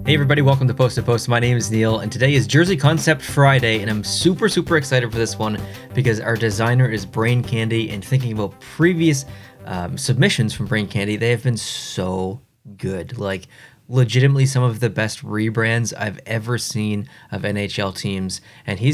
Hey everybody, welcome to Post to Post. My name is Neil, and today is Jersey Concept Friday, and I'm super excited for this one because our designer is Brain Candy, and thinking about previous submissions from Brain Candy, they have been so good. Like, legitimately some of the best rebrands I've ever seen of NHL teams, and he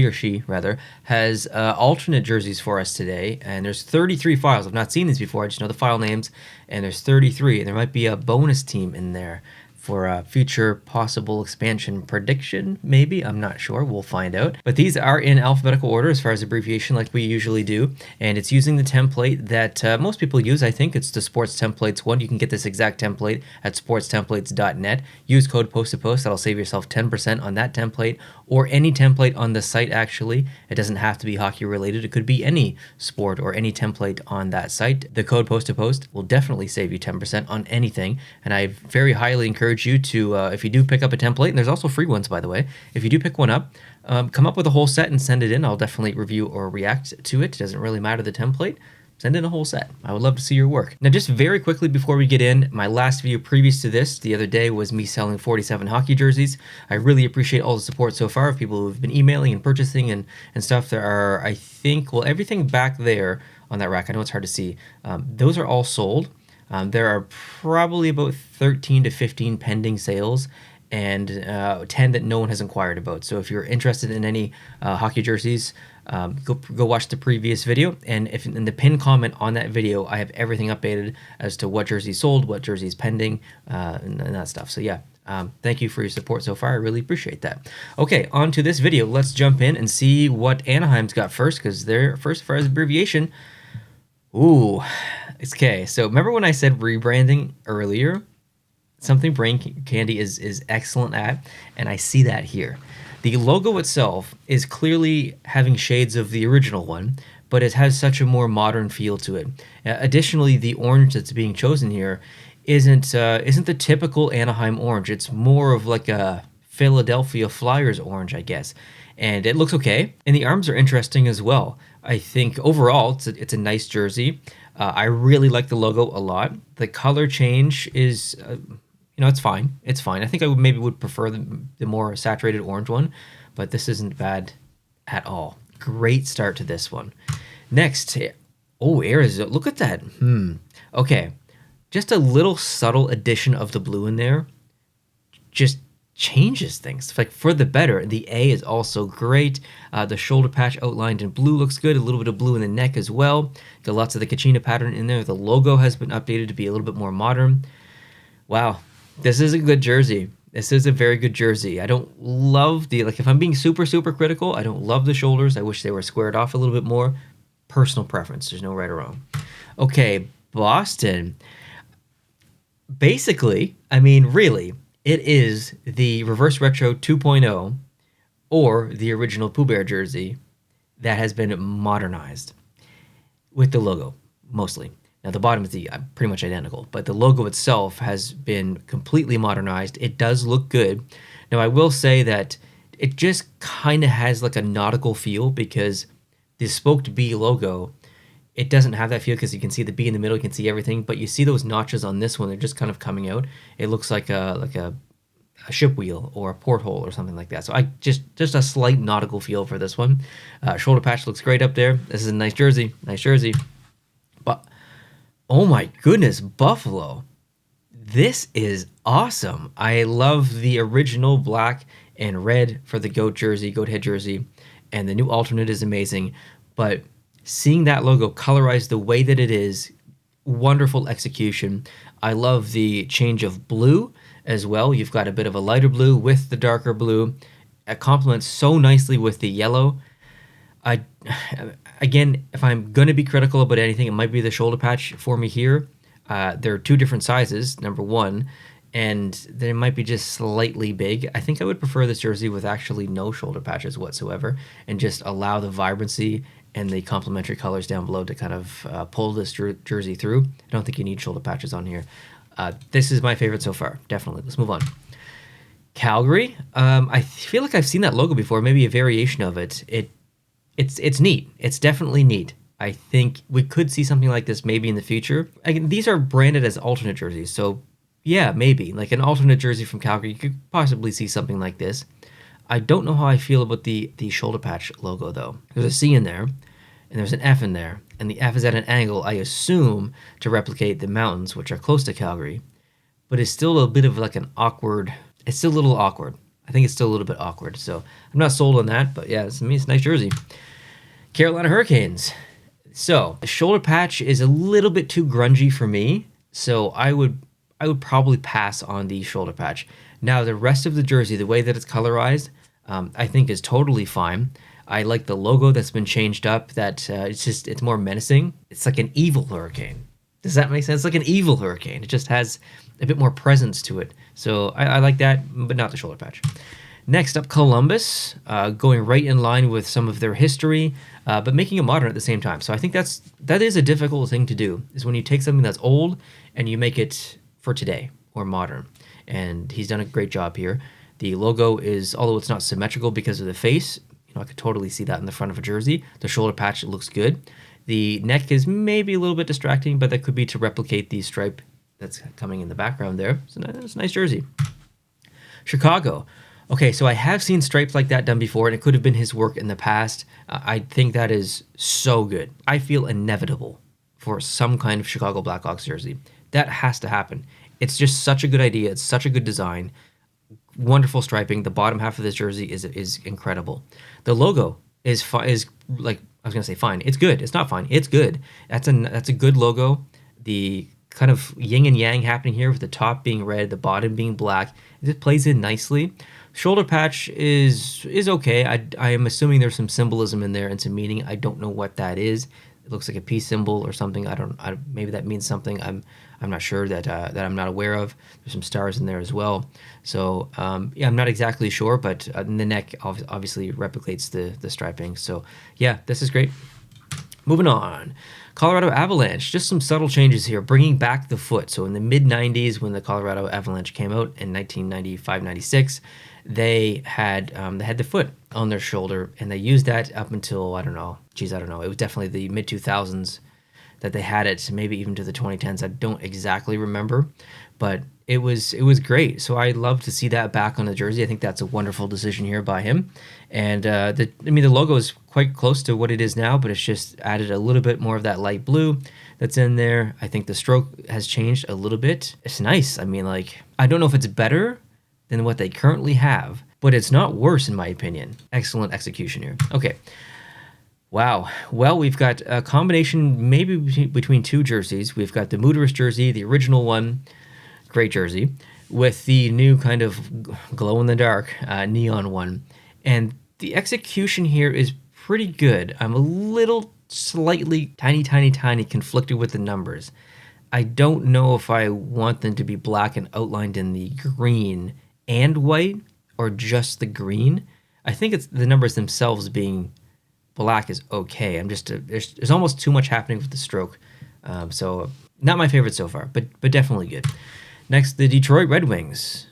or she rather, has alternate jerseys for us today, and there's 33 files. I've not seen these before, I just know the file names, and there's 33, and there might be a bonus team in there for a future possible expansion prediction, maybe. I'm not sure. We'll find out. But these are in alphabetical order as far as abbreviation like we usually do. And it's using the template that most people use. I think it's the Sports Templates one. You can get this exact template at sportstemplates.net. Use code POST2POST. That'll save yourself 10% on that template or any template on the site, actually. It doesn't have to be hockey related. It could be any sport or any template on that site. The code POST2POST will definitely save you 10% on anything. And I very highly encourage you to, if you do pick up a template, and there's also free ones, by the way, if you do pick one up, come up with a whole set and send it in. I'll definitely review or react to it. It doesn't really matter the template. Send in a whole set. I would love to see your work. Now, just very quickly before we get in, my last video previous to this, the other day, was me selling 47 hockey jerseys. I really appreciate all the support so far of people who've been emailing and purchasing and stuff. There are, I think, well, everything back there on that rack, I know it's hard to see, those are all sold. There are probably about 13 to 15 pending sales and 10 that no one has inquired about. So if you're interested in any hockey jerseys, go watch the previous video. And if in the pinned comment on that video, I have everything updated as to what jerseys sold, what jerseys pending, and that stuff. So yeah, thank you for your support so far. I really appreciate that. Okay, on to this video. Let's jump in and see what Anaheim's got first, because they're first for as abbreviation. Ooh, it's okay. So remember when I said rebranding earlier? Something Brain Candy is excellent at, and I see that here. The logo itself is clearly having shades of the original one, but it has such a more modern feel to it. Additionally, the orange that's being chosen here isn't the typical Anaheim orange. It's more of like a Philadelphia Flyers orange, I guess. And it looks okay, and the arms are interesting as well. I think overall it's a nice jersey. I really like the logo a lot. The color change is, it's fine. It's fine. I think I would prefer the more saturated orange one, but this isn't bad at all. Great start to this one. Next, Arizona. Look at that. Okay, just a little subtle addition of the blue in there. Just changes things like for the better. The A is also great. The shoulder patch outlined in blue looks good. A little bit of blue in the neck as well. Got lots of the Kachina pattern in there. The logo has been updated to be a little bit more modern. Wow, this is a good jersey. This is a very good jersey. I don't love if I'm being super critical, I don't love the shoulders. I wish they were squared off a little bit more. Personal preference. There's no right or wrong. Okay, Boston. Basically, I mean, really, it is the Reverse Retro 2.0 or the original Pooh Bear jersey that has been modernized with the logo, mostly. Now, the bottom is pretty much identical, but the logo itself has been completely modernized. It does look good. Now, I will say that it just kind of has like a nautical feel because the spoked B logo, it doesn't have that feel because you can see the B in the middle, you can see everything, but you see those notches on this one, they're just kind of coming out. It looks like a ship wheel or a porthole or something like that. So just a slight nautical feel for this one. Shoulder patch looks great up there. This is a nice jersey. But oh my goodness, Buffalo. This is awesome. I love the original black and red for the goat head jersey, and the new alternate is amazing. But seeing that logo colorized the way that it is, wonderful execution. I love the change of blue as well. You've got a bit of a lighter blue with the darker blue. It complements so nicely with the yellow. Again, if I'm going to be critical about anything, it might be the shoulder patch for me here. There are two different sizes, number one, and they might be just slightly big. I think I would prefer this jersey with actually no shoulder patches whatsoever and just allow the vibrancy and the complementary colors down below to kind of pull this jersey through. I don't think you need shoulder patches on here. This is my favorite so far, definitely. Let's move on. Calgary. I feel like I've seen that logo before, maybe a variation of it. It's neat. It's definitely neat. I think we could see something like this maybe in the future. Again, these are branded as alternate jerseys, so Yeah, maybe. Like an alternate jersey from Calgary, you could possibly see something like this. I don't know how I feel about the shoulder patch logo, though. There's a C in there, and there's an F in there, and the F is at an angle, I assume, to replicate the mountains, which are close to Calgary, but it's still a bit of like an awkward. It's still a little awkward. I think it's still a little bit awkward. So I'm not sold on that, but yeah, it's a nice jersey. Carolina Hurricanes. So the shoulder patch is a little bit too grungy for me, so I would probably pass on the shoulder patch. Now the rest of the jersey, the way that it's colorized, I think is totally fine. I like the logo that's been changed up. That it's more menacing. It's like an evil hurricane. Does that make sense? Like an evil hurricane. It just has a bit more presence to it. So I like that, but not the shoulder patch. Next up, Columbus, going right in line with some of their history, but making it modern at the same time. So I think that is a difficult thing to do, is when you take something that's old and you make it for today or modern. And he's done a great job here. The logo is, although it's not symmetrical because of the face, I could totally see that in the front of a jersey. The shoulder patch, it looks good. The neck is maybe a little bit distracting, but that could be to replicate the stripe that's coming in the background there. So it's a nice jersey. Chicago. Okay, so I have seen stripes like that done before, and it could have been his work in the past. I think that is so good. I feel inevitable for some kind of Chicago Blackhawks jersey. That has to happen. It's just such a good idea. It's such a good design. Wonderful striping. The bottom half of this jersey is incredible. The logo is like, I was gonna say fine. It's good. It's not fine. It's good. That's a good logo. The kind of yin and yang happening here with the top being red, the bottom being black. It plays in nicely. Shoulder patch is okay. I am assuming there's some symbolism in there and some meaning. I don't know what that is. It looks like a peace symbol or something. Maybe that means something. I'm not sure that I'm not aware of. There's some stars in there as well. So yeah, I'm not exactly sure, but the neck obviously replicates the striping. So yeah, this is great. Moving on. Colorado Avalanche, just some subtle changes here, bringing back the foot. So in the mid-90s, when the Colorado Avalanche came out in 1995-96, they had the foot on their shoulder, and they used that up until, I don't know. It was definitely the mid-2000s that they had it, maybe even to the 2010s. I don't exactly remember, but it was great. So I love to see that back on the jersey. I think that's a wonderful decision here by him. And the logo is quite close to what it is now, but it's just added a little bit more of that light blue that's in there. I think the stroke has changed a little bit. It's nice. I mean, like, I don't know if it's better than what they currently have, but it's not worse in my opinion. Excellent execution here. Okay. Wow. Well, we've got a combination maybe between two jerseys. We've got the Mooderist jersey, the original one, great jersey, with the new kind of glow-in-the-dark neon one. And the execution here is pretty good. I'm a little slightly tiny conflicted with the numbers. I don't know if I want them to be black and outlined in the green and white or just the green. I think it's the numbers themselves being black is okay. There's almost too much happening with the stroke. So not my favorite so far, but definitely good. Next, the Detroit Red Wings.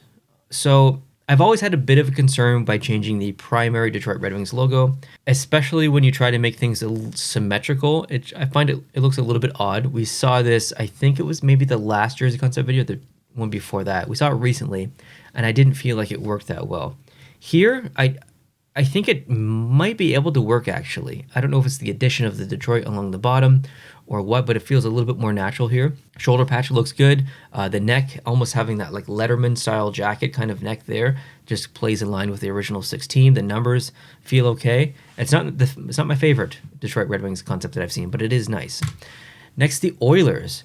So I've always had a bit of a concern by changing the primary Detroit Red Wings logo, especially when you try to make things symmetrical. I find it looks a little bit odd. We saw this, I think it was maybe the last jersey concept video, the one before that. We saw it recently, and I didn't feel like it worked that well. Here, I think it might be able to work, actually. I don't know if it's the addition of the Detroit along the bottom or what, but it feels a little bit more natural here. Shoulder patch looks good. The neck, almost having that like Letterman-style jacket kind of neck there, just plays in line with the original 16. The numbers feel okay. It's not my favorite Detroit Red Wings concept that I've seen, but it is nice. Next, the Oilers.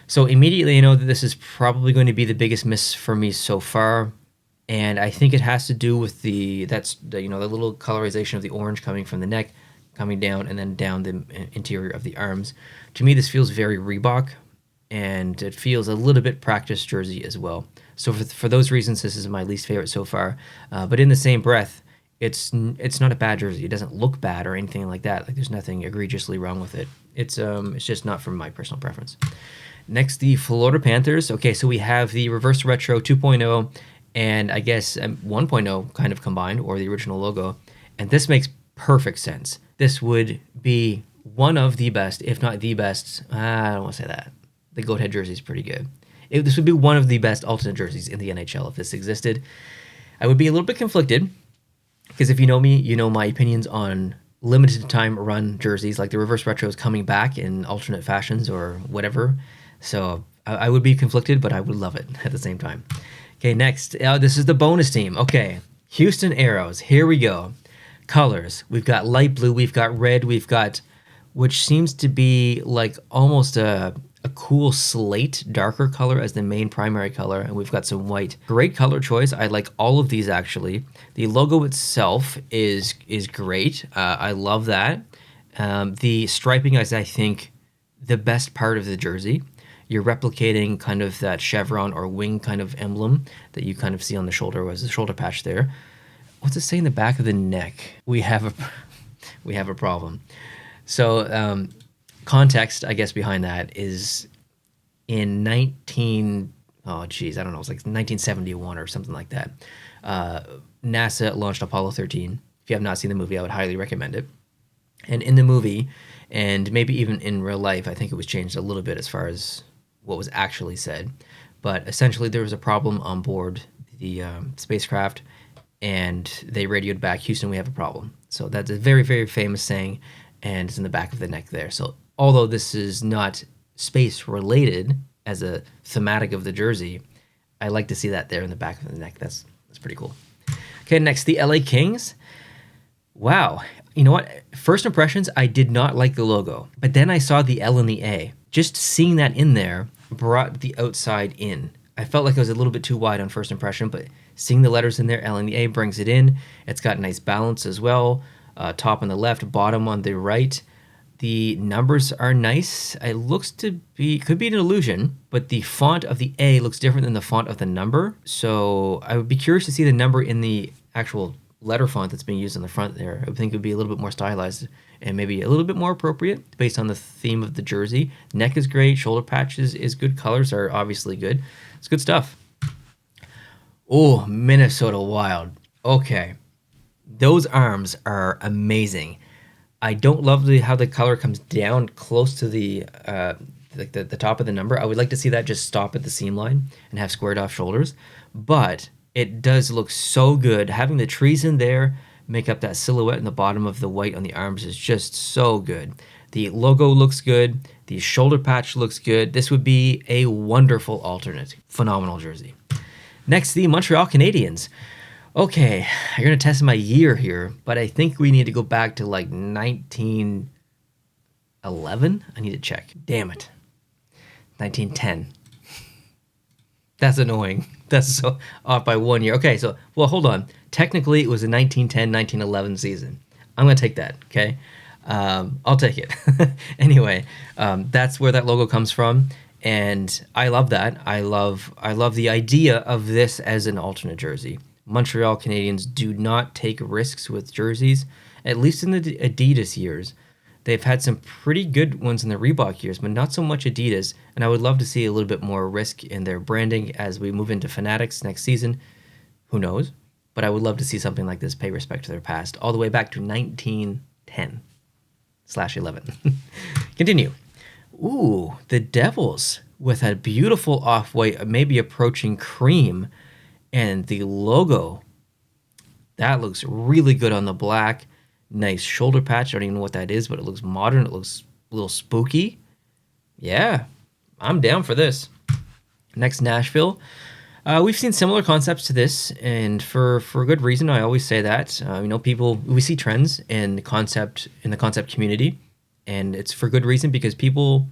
So immediately you know that this is probably going to be the biggest miss for me so far. And I think it has to do with the little colorization of the orange coming from the neck, coming down, and then down the interior of the arms. To me, this feels very Reebok, and it feels a little bit practice jersey as well. So for those reasons, this is my least favorite so far. But in the same breath, it's not a bad jersey. It doesn't look bad or anything like that. Like, there's nothing egregiously wrong with it. It's just not from my personal preference. Next, the Florida Panthers. Okay, so we have the Reverse Retro 2.0. And I guess 1.0 kind of combined, or the original logo. And this makes perfect sense. This would be one of the best, if not the best. I don't want to say that. The goat head jersey is pretty good. This would be one of the best alternate jerseys in the NHL if this existed. I would be a little bit conflicted because if you know me, you know my opinions on limited time run jerseys, like the reverse retros coming back in alternate fashions or whatever. So I would be conflicted, but I would love it at the same time. Okay, next. This is the bonus team. Okay, Houston Aeros. Here we go. Colors. We've got light blue. We've got red. We've got, which seems to be like almost a cool slate, darker color as the main primary color. And we've got some white. Great color choice. I like all of these, actually. The logo itself is great. I love that. The striping is, I think, the best part of the jersey. You're replicating kind of that chevron or wing kind of emblem that you kind of see on the shoulder as the shoulder patch there. What's it say in the back of the neck? We have a problem. So context, I guess, behind that is in I don't know, it's like 1971 or something like that. NASA launched Apollo 13. If you have not seen the movie, I would highly recommend it. And in the movie, and maybe even in real life, I think it was changed a little bit as far as what was actually said. But essentially, there was a problem on board the spacecraft, and they radioed back, Houston, we have a problem. So that's a very, very famous saying, and it's in the back of the neck there. So although this is not space-related as a thematic of the jersey, I like to see that there in the back of the neck. That's pretty cool. Okay, next, the LA Kings. Wow. You know what? First impressions, I did not like the logo. But then I saw the L and the A. Just seeing that in there brought the outside in. I felt like it was a little bit too wide on first impression, but seeing the letters in there, L and the A, brings it in. It's got nice balance as well. Top on the left, bottom on the right. The numbers are nice. It looks to be, could be an illusion, but the font of the A looks different than the font of the number. So I would be curious to see the number in the actual letter font that's being used on the front there. I would think it would be a little bit more stylized and maybe a little bit more appropriate based on the theme of the jersey. Neck is great. Shoulder patches is good. Colors are obviously good. It's good stuff. Oh, Minnesota Wild. Okay. Those arms are amazing. I don't love how the color comes down close to the top of the number. I would like to see that just stop at the seam line and have squared off shoulders. But it does look so good. Having the trees in there make up that silhouette in the bottom of the white on the arms is just so good. The logo looks good. The shoulder patch looks good. This would be a wonderful alternate. Phenomenal jersey. Next, the Montreal Canadiens. Okay, you're going to test my year here, but I think we need to go back to like 1911. I need to check. Damn it. 1910. That's annoying. That's so off by 1 year. Okay, so, well, hold on. Technically, it was a 1910-1911 season. I'm going to take that, okay? I'll take it. Anyway, that's where that logo comes from, and I love that. I love the idea of this as an alternate jersey. Montreal Canadiens do not take risks with jerseys, at least in the Adidas years. They've had some pretty good ones in the Reebok years, but not so much Adidas, and I would love to see a little bit more risk in their branding as we move into Fanatics next season. Who knows? But I would love to see something like this pay respect to their past, all the way back to 1910/11. Continue. Ooh, the Devils with a beautiful off-white, maybe approaching cream, and the logo. That looks really good on the black. Nice shoulder patch. I don't even know what that is, but it looks modern. It looks a little spooky. Yeah, I'm down for this. Next, Nashville. We've seen similar concepts to this, and for good reason. I always say that. We see trends in the concept community, and it's for good reason because people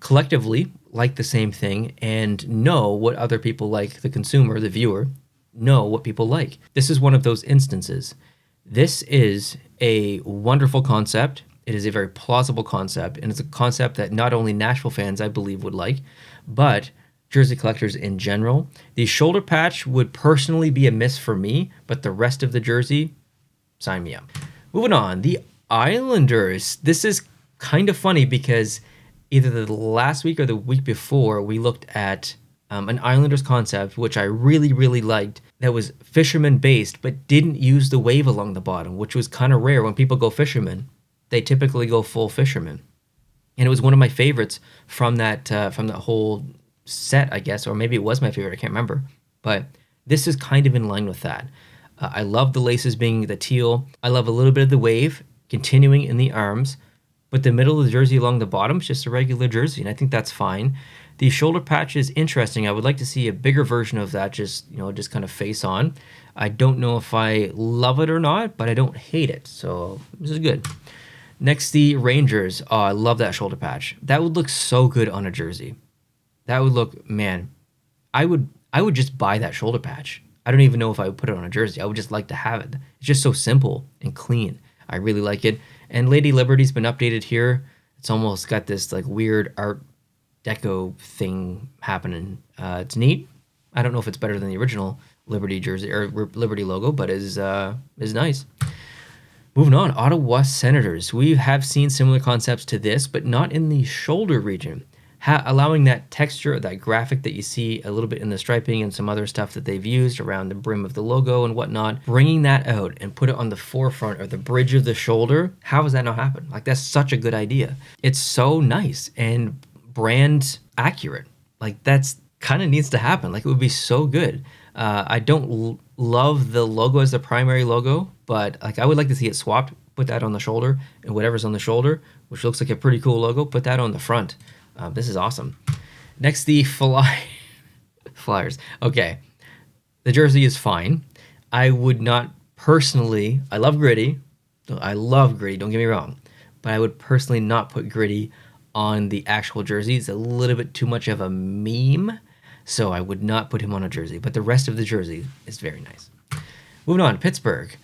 collectively like the same thing and know what other people like. The consumer, the viewer, know what people like. This is one of those instances. This is a wonderful concept. It is a very plausible concept, and it's a concept that not only Nashville fans, I believe, would like, but jersey collectors in general. The shoulder patch would personally be a miss for me, but the rest of the jersey, sign me up. Moving on, the Islanders. This is kind of funny because either the last week or the week before, we looked at an Islanders concept, which I really, really liked, that was fisherman based, but didn't use the wave along the bottom, which was kind of rare. When people go fisherman, they typically go full fisherman. And it was one of my favorites from that whole set, I guess, or maybe it was my favorite. I can't remember. But this is kind of in line with that. I love the laces being the teal. I love a little bit of the wave continuing in the arms, but the middle of the jersey along the bottom is just a regular jersey, and I think that's fine. The shoulder patch is interesting. I would like to see a bigger version of that, just just kind of face on. I don't know if I love it or not, but I don't hate it, so this is good. Next, the Rangers. Oh, I love that shoulder patch. That would look so good on a jersey. That would look, man. I would just buy that shoulder patch. I don't even know if I would put it on a jersey. I would just like to have it. It's just so simple and clean. I really like it. And Lady Liberty's been updated here. It's almost got this like weird art deco thing happening. It's neat. I don't know if it's better than the original Liberty jersey or Liberty logo, but is nice. Moving on, Ottawa Senators. We have seen similar concepts to this, but not in the shoulder region. Allowing that texture, that graphic that you see a little bit in the striping and some other stuff that they've used around the brim of the logo and whatnot, bringing that out and put it on the forefront or the bridge of the shoulder. How has that not happened? Like, that's such a good idea. It's so nice and brand accurate. Like, that's kind of needs to happen. Like, it would be so good. I don't love the logo as the primary logo, but like I would like to see it swapped. Put that on the shoulder, and whatever's on the shoulder, which looks like a pretty cool logo, put that on the front. This is awesome. Next, the Flyers. Okay, the jersey is fine. I would not personally. I love Gritty. Don't get me wrong, but I would personally not put Gritty on the actual jersey. It's a little bit too much of a meme. So I would not put him on a jersey, but the rest of the jersey is very nice. Moving on, Pittsburgh.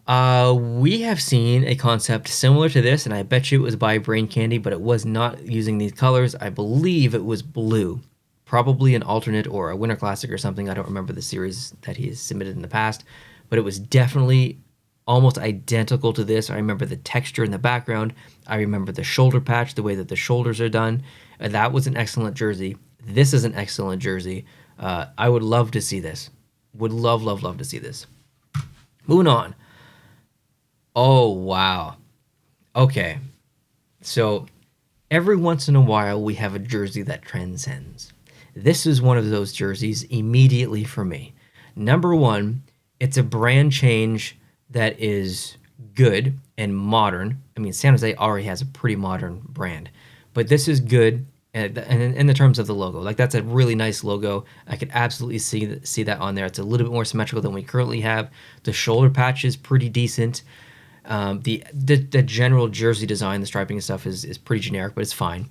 We have seen a concept similar to this, and I bet you it was by Brain Candy, but it was not using these colors. I believe it was blue, probably an alternate or a Winter Classic or something. I don't remember the series that he has submitted in the past, but it was definitely almost identical to this. I remember the texture in the background. I remember the shoulder patch, the way that the shoulders are done. That was an excellent jersey. This is an excellent jersey. I would love to see this. Would love, love, love to see this. Moving on. Oh, wow. Okay. So every once in a while, we have a jersey that transcends. This is one of those jerseys immediately for me. Number one, it's a brand change that is good and modern. I mean, San Jose already has a pretty modern brand, but this is good. And in the terms of the logo, like that's a really nice logo. I could absolutely see that on there. It's a little bit more symmetrical than we currently have. The shoulder patch is pretty decent. The general jersey design, the striping and stuff is pretty generic, but it's fine.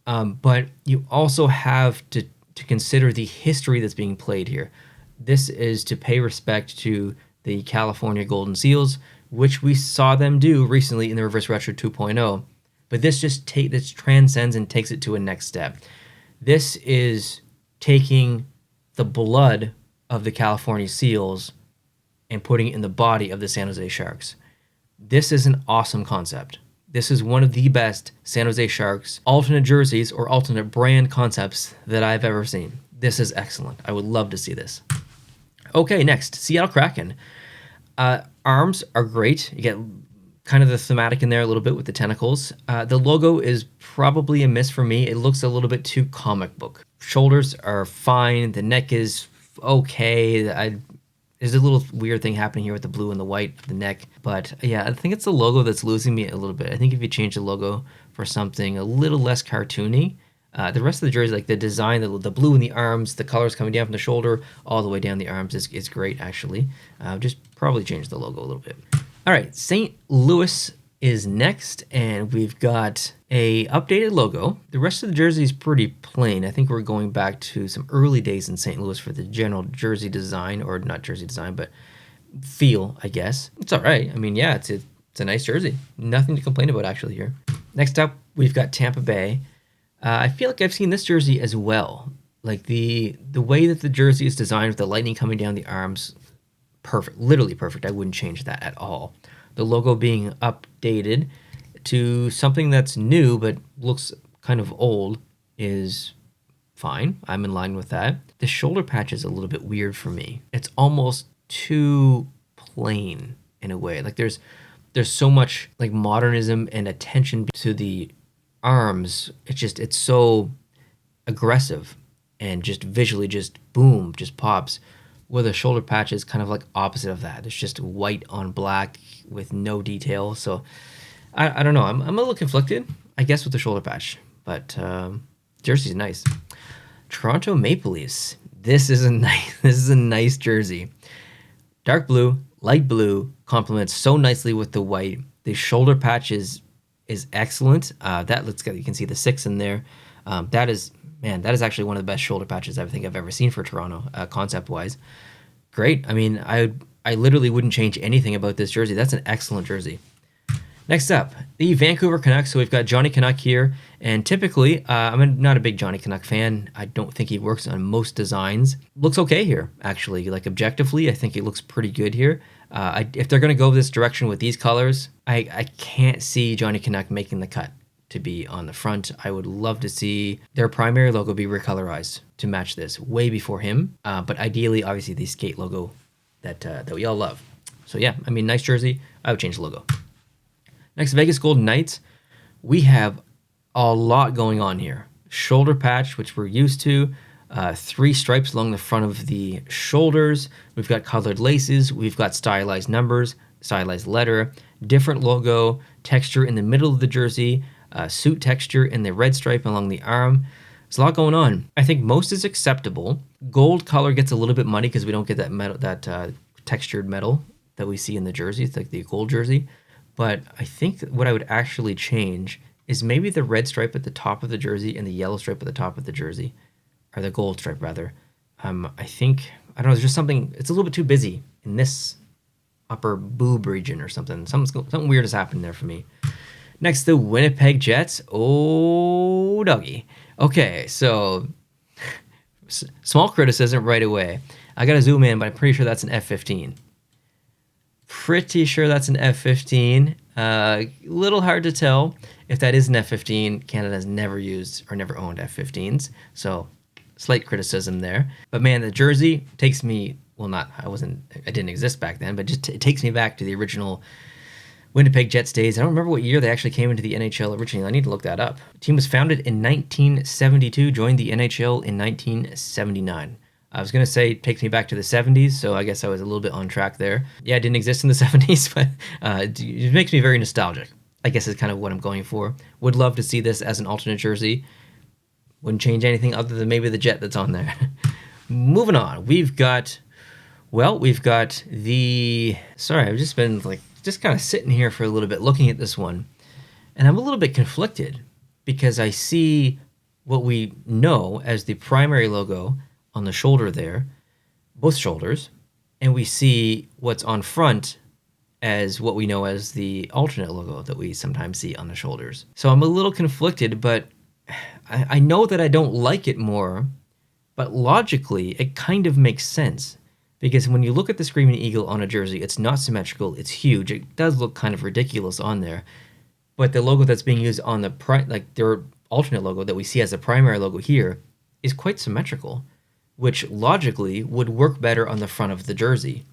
But you also have to consider the history that's being played here. This is to pay respect to the California Golden Seals, which we saw them do recently in the Reverse Retro 2.0. But this this transcends and takes it to a next step. This is taking the blood of the California Seals and putting it in the body of the San Jose Sharks. This is an awesome concept. This is one of the best San Jose Sharks alternate jerseys or alternate brand concepts that I've ever seen. This is excellent. I would love to see this. Okay, next, Seattle Kraken. Arms are great. You get kind of the thematic in there a little bit with the tentacles. The logo is probably a miss for me. It looks a little bit too comic book. Shoulders are fine. The neck is okay. There's a little weird thing happening here with the blue and the white of the neck. But yeah, I think it's the logo that's losing me a little bit. I think if you change the logo for something a little less cartoony, the rest of the jersey, like the design, the blue in the arms, the colors coming down from the shoulder all the way down the arms is great, actually. Just probably change the logo a little bit. All right, St. Louis is next, and we've got a updated logo. The rest of the jersey is pretty plain. I think we're going back to some early days in St. Louis for the general jersey design, or not jersey design, but feel, I guess. It's all right. I mean, yeah, it's a nice jersey. Nothing to complain about, actually, here. Next up, we've got Tampa Bay. I feel like I've seen this jersey as well. Like the way that the jersey is designed with the lightning coming down the arms, perfect, literally perfect. I wouldn't change that at all. The logo being updated to something that's new but looks kind of old is fine. I'm in line with that. The shoulder patch is a little bit weird for me. It's almost too plain in a way. Like there's so much like modernism and attention to the arms. It's so aggressive. and just visually just boom, just pops. Where the shoulder patch is kind of like opposite of that. It's just white on black with no detail. So I don't know. I'm a little conflicted, I guess, with the shoulder patch. But jersey's nice. Toronto Maple Leafs. This is a nice jersey. Dark blue, light blue, complements so nicely with the white. The shoulder patch is excellent. You can see the 6 in there. That is actually one of the best shoulder patches I think I've ever seen for Toronto, concept-wise. Great. I mean, I literally wouldn't change anything about this jersey. That's an excellent jersey. Next up, the Vancouver Canucks. So we've got Johnny Canuck here, and typically, I'm not a big Johnny Canuck fan. I don't think he works on most designs. Looks okay here, actually. Like, objectively, I think it looks pretty good here. If they're going to go this direction with these colors, I can't see Johnny Canuck making the cut to be on the front. I would love to see their primary logo be recolorized to match this way before him. But ideally, obviously, the skate logo that we all love. So yeah, I mean, nice jersey. I would change the logo. Next, Vegas Golden Knights. We have a lot going on here. Shoulder patch, which we're used to. 3 stripes along the front of the shoulders. We've got colored laces. We've got stylized numbers, stylized letter, different logo, texture in the middle of the jersey, suit texture in the red stripe along the arm. There's a lot going on. I think most is acceptable. Gold color gets a little bit muddy because we don't get that metal, that textured metal that we see in the jersey. It's like the gold jersey. But I think what I would actually change is maybe the red stripe at the top of the jersey and the yellow stripe at the top of the jersey, or the gold stripe rather. I think, I don't know, there's just something, it's a little bit too busy in this upper boob region or something. Something weird has happened there for me. Next, the Winnipeg Jets. Oh, doggy. Okay, so small criticism right away. I gotta zoom in, but I'm pretty sure that's an F-15. Pretty sure that's an F-15. Little hard to tell if that is an F-15. Canada has never used or never owned F-15s, so slight criticism there. But man, the jersey takes me, well, I didn't exist back then, but just it takes me back to the original Winnipeg Jets days. I don't remember what year they actually came into the NHL originally. I need to look that up. The team was founded in 1972, joined the NHL in 1979. I was going to say it takes me back to the 70s, so I guess I was a little bit on track there. Yeah, it didn't exist in the 70s, but it makes me very nostalgic, I guess is kind of what I'm going for. Would love to see this as an alternate jersey. Wouldn't change anything other than maybe the jet that's on there. Moving on, we've got the... Sorry, I've just been just kind of sitting here for a little bit looking at this one, and I'm a little bit conflicted because I see what we know as the primary logo on the shoulder there, both shoulders, and we see what's on front as what we know as the alternate logo that we sometimes see on the shoulders. So I'm a little conflicted, but I know that I don't like it more, but logically it kind of makes sense because when you look at the Screaming Eagle on a jersey, it's not symmetrical, it's huge, it does look kind of ridiculous on there, but the logo that's being used on their alternate logo that we see as the primary logo here is quite symmetrical, which logically would work better on the front of the jersey.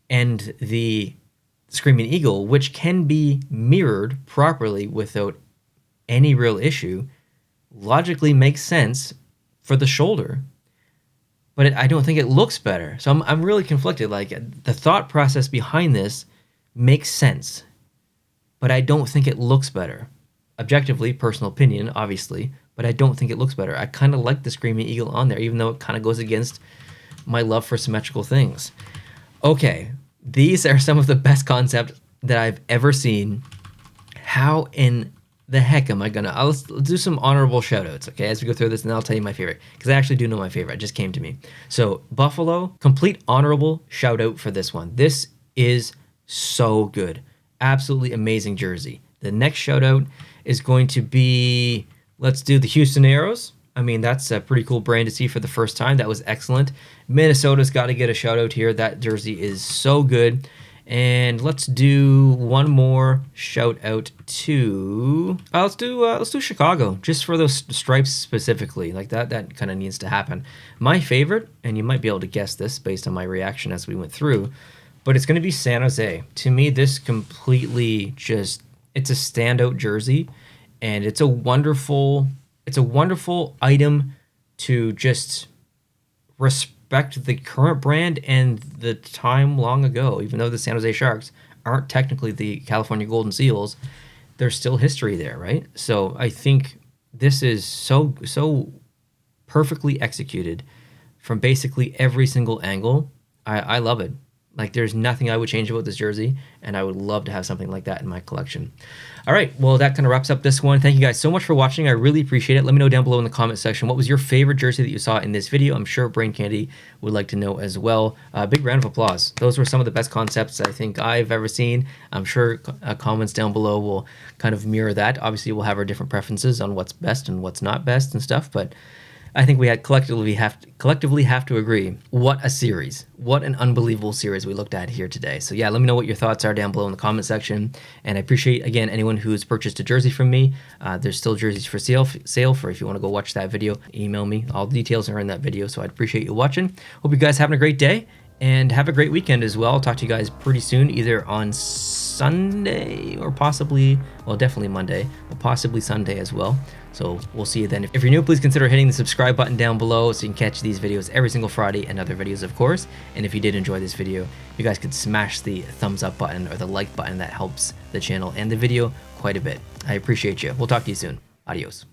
And the Screaming Eagle, which can be mirrored properly without any real issue, logically makes sense for the shoulder. But I don't think it looks better. So I'm really conflicted. Like, the thought process behind this makes sense, but I don't think it looks better. Objectively, personal opinion, obviously, but I don't think it looks better. I kind of like the Screaming Eagle on there, even though it kind of goes against my love for symmetrical things. Okay, these are some of the best concepts that I've ever seen. How in the heck am I gonna... Let's do some honorable shoutouts, okay, as we go through this, and I'll tell you my favorite, because I actually do know my favorite. It just came to me. So, Buffalo, complete honorable shoutout for this one. This is so good. Absolutely amazing jersey. The next shoutout is going to be... Let's do the Houston Aeros. I mean, that's a pretty cool brand to see for the first time. That was excellent. Minnesota's got to get a shout out here. That jersey is so good. And let's do one more shout out to... let's do Chicago, just for those stripes specifically. Like that kind of needs to happen. My favorite, and you might be able to guess this based on my reaction as we went through, but it's going to be San Jose. To me, this completely just... It's a standout jersey. And it's a wonderful item to just respect the current brand and the time long ago. Even though the San Jose Sharks aren't technically the California Golden Seals, there's still history there, right? So I think this is so perfectly executed from basically every single angle. I love it. Like, there's nothing I would change about this jersey, and I would love to have something like that in my collection. All right, well, that kind of wraps up this one. Thank you guys so much for watching. I really appreciate it. Let me know down below in the comment section, what was your favorite jersey that you saw in this video? I'm sure Brain Candy would like to know as well. Big round of applause. Those were some of the best concepts I think I've ever seen. I'm sure comments down below will kind of mirror that. Obviously, we'll have our different preferences on what's best and what's not best and stuff, but I think we had collectively have to agree. What a series. What an unbelievable series we looked at here today. So yeah, let me know what your thoughts are down below in the comment section. And I appreciate, again, anyone who's purchased a jersey from me. There's still jerseys for sale for if you want to go watch that video. Email me. All the details are in that video, so I'd appreciate you watching. Hope you guys having a great day, and have a great weekend as well. I'll talk to you guys pretty soon, either on Sunday or possibly, well, definitely Monday, but possibly Sunday as well. So we'll see you then. If you're new, please consider hitting the subscribe button down below so you can catch these videos every single Friday, and other videos, of course. And if you did enjoy this video, you guys could smash the thumbs up button or the like button. That helps the channel and the video quite a bit. I appreciate you. We'll talk to you soon. Adios.